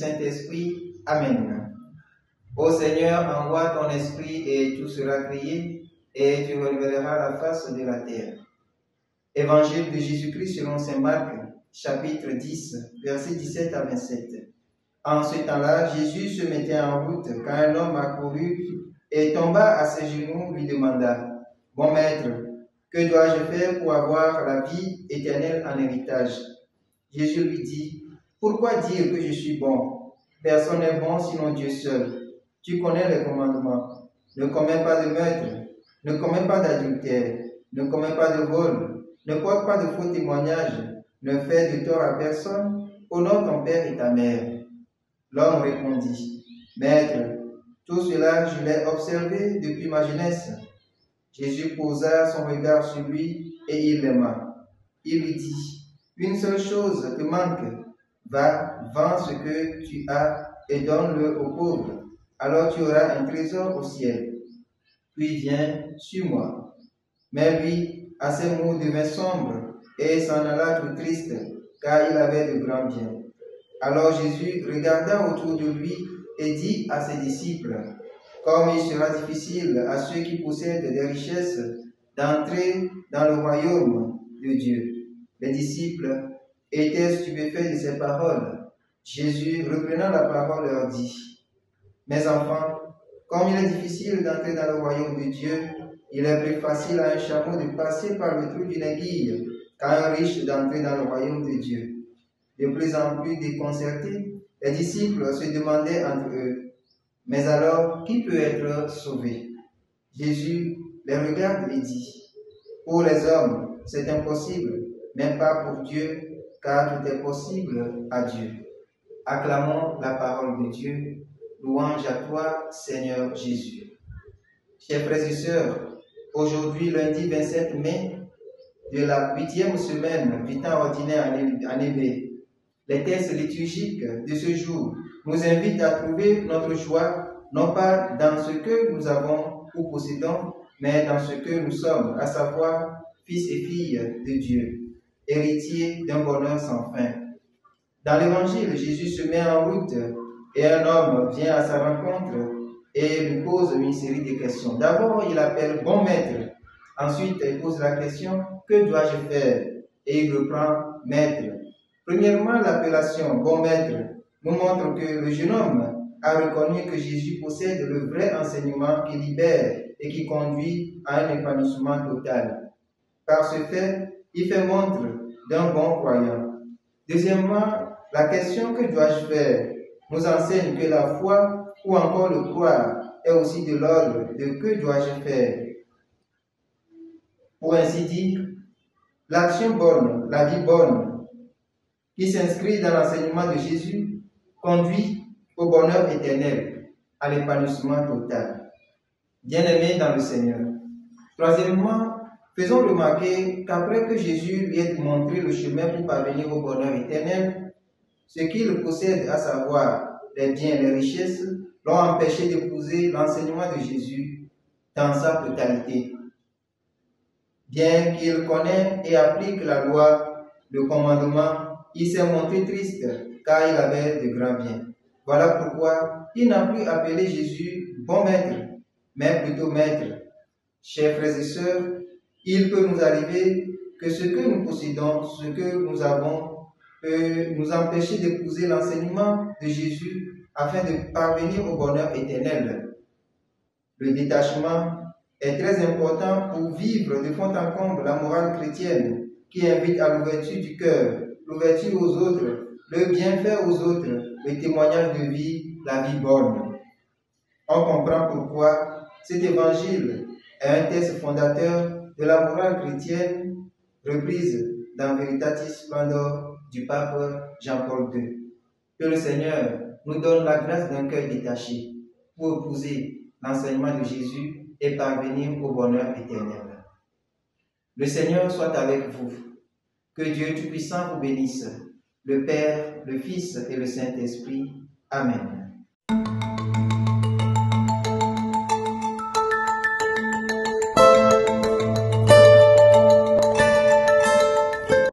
Saint-Esprit. Amen. Ô Seigneur, envoie ton esprit et tout sera créé, et tu révéleras la face de la terre. Évangile de Jésus-Christ selon saint Marc, chapitre 10, versets 17 à 27. En ce temps-là, Jésus se mettait en route quand un homme accourut et tomba à ses genoux, lui demanda: « Bon maître, que dois-je faire pour avoir la vie éternelle en héritage ?» Jésus lui dit: « Pourquoi dire que je suis bon? Personne n'est bon sinon Dieu seul. Tu connais les commandements. Ne commets pas de meurtre, ne commets pas d'adultère, ne commets pas de vol, ne porte pas de faux témoignages, ne fais de tort à personne, honore ton père et ta mère. » L'homme répondit: « Maître, tout cela je l'ai observé depuis ma jeunesse. » Jésus posa son regard sur lui et il l'aima. Il lui dit: « Une seule chose te manque. Va, vends ce que tu as et donne-le aux pauvres. Alors tu auras un trésor au ciel. Puis viens, suis-moi. » Mais lui, à ces mots, devint sombre et s'en alla tout triste, car il avait de grands biens. Alors Jésus regarda autour de lui et dit à ses disciples: « Comme il sera difficile à ceux qui possèdent des richesses d'entrer dans le royaume de Dieu. » Les disciples étaient stupéfaits de ces paroles. Jésus, reprenant la parole, leur dit: « Mes enfants, comme il est difficile d'entrer dans le royaume de Dieu, il est plus facile à un chameau de passer par le trou d'une aiguille qu'à un riche d'entrer dans le royaume de Dieu. » De plus en plus déconcertés, les disciples se demandaient entre eux: « Mais alors, qui peut être sauvé ?» Jésus les regarde et dit: « Pour les hommes, c'est impossible, mais pas pour Dieu, car tout est possible à Dieu. » Acclamons la parole de Dieu. Louange à toi, Seigneur Jésus. Chers frères et sœurs, aujourd'hui, lundi 27 mai, de la 8e semaine du temps ordinaire en Évé, les textes liturgiques de ce jour nous invitent à trouver notre joie, non pas dans ce que nous avons ou possédons, mais dans ce que nous sommes, à savoir fils et filles de Dieu, héritiers d'un bonheur sans fin. Dans l'Évangile, Jésus se met en route et un homme vient à sa rencontre et lui pose une série de questions. D'abord, il appelle « bon maître ». Ensuite, il pose la question « que dois-je faire ?» et il reprend « maître ». Premièrement, l'appellation « bon maître » nous montre que le jeune homme a reconnu que Jésus possède le vrai enseignement qui libère et qui conduit à un épanouissement total. Par ce fait, il fait montre d'un bon croyant. Deuxièmement, la question « que dois-je faire ?» nous enseigne que la foi ou encore le croire est aussi de l'ordre de « que dois-je faire ?» Pour ainsi dire, l'action bonne, la vie bonne, qui s'inscrit dans l'enseignement de Jésus, conduit au bonheur éternel, à l'épanouissement total. Bien-aimés dans le Seigneur. Troisièmement, faisons remarquer qu'après que Jésus lui ait montré le chemin pour parvenir au bonheur éternel, ce qu'il possède, à savoir les biens et les richesses, l'ont empêché d'épouser l'enseignement de Jésus dans sa totalité. Bien qu'il connaisse et applique la loi, le commandement, il s'est montré triste car il avait de grands biens. Voilà pourquoi il n'a plus appelé Jésus bon maître, mais plutôt maître. Chers frères et sœurs, il peut nous arriver que ce que nous possédons, ce que nous avons, peut nous empêcher d'épouser l'enseignement de Jésus afin de parvenir au bonheur éternel. Le détachement est très important pour vivre de fond en comble la morale chrétienne qui invite à l'ouverture du cœur, l'ouverture aux autres, le bienfait aux autres, le témoignage de vie, la vie bonne. On comprend pourquoi cet évangile est un texte fondateur de la morale chrétienne reprise dans Veritatis Splendor du pape Jean-Paul II. Que le Seigneur nous donne la grâce d'un cœur détaché pour épouser l'enseignement de Jésus et parvenir au bonheur éternel. Le Seigneur soit avec vous. Que Dieu Tout-Puissant vous bénisse, le Père, le Fils et le Saint-Esprit. Amen.